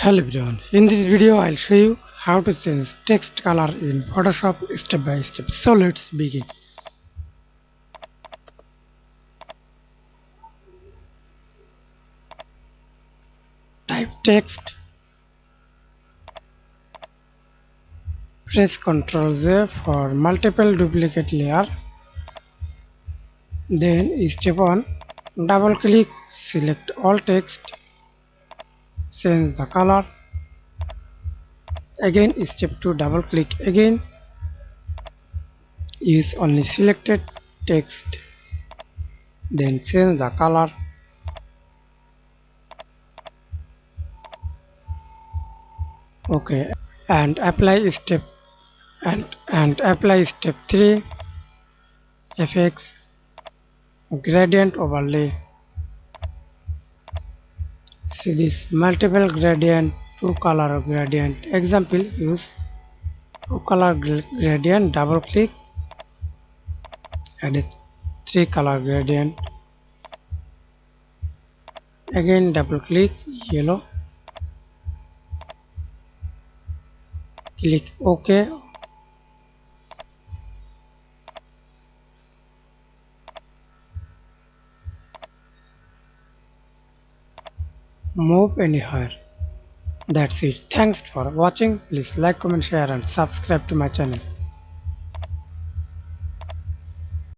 Hello everyone, in this video I'll show you how to change text color in Photoshop step by step. So let's begin. Type text, press Ctrl J for multiple duplicate layer. Then step 1, double click, select all text, change the color. Again step 2, double click again, use only selected text, then change the color. Okay, and apply step apply step 3, effects, gradient overlay. See this multiple gradient, two color gradient. Example, use two color gradient, double click, add a three color gradient. Again double click, yellow, click OK. Move anywhere. That's it. Thanks for watching. Please like, comment, share and subscribe to my channel.